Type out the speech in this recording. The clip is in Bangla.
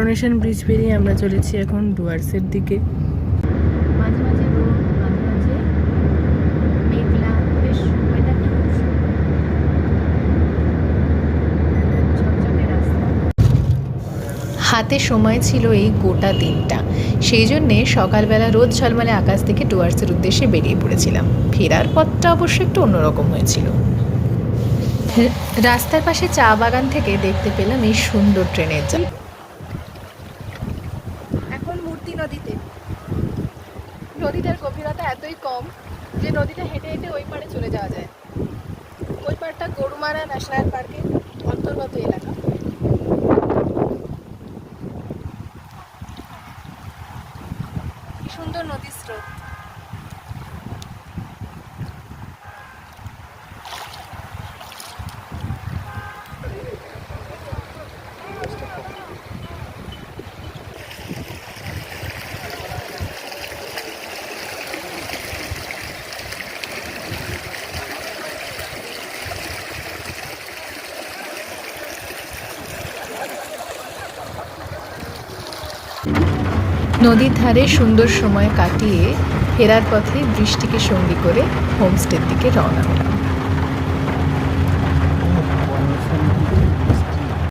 করোনেশন ব্রিজ পেরিয়ে আমরা চলেছি এখন ডুয়ার্সের দিকে। মাঝে মাঝে রোদ, মাঝে মাঝে মেঘলা, বেশ ওয়েদারটা খুব সুন্দর। ঝকঝকে রাস্তা। হাতে সময় ছিল এই গোটা দিনটা, সেই জন্যে সকালবেলা রোদ ঝলমলে আকাশ থেকে ডুয়ার্সের উদ্দেশ্যে বেরিয়ে পড়েছিলাম। ফেরার পথটা অবশ্য একটু অন্যরকম হয়েছিল। রাস্তার পাশে চা বাগান থেকে দেখতে পেলাম এই সুন্দর ট্রেনের জায়গা। এখন মূর্তি নদীতে। নদীটার গভীরতা এতই কম যে নদীটা হেঁটে হেঁটে ওই পাড়ে চলে যাওয়া যায়। ওই পাড়টা গরুমারা ন্যাশনাল পার্কের অন্তর্গত এলাকা। কি সুন্দর নদীর স্রোত। নদীর ধারে সুন্দর সময় কাটিয়ে ফেরার পথে বৃষ্টিকে সঙ্গী করে হোমস্টের দিকে রওনা হলাম।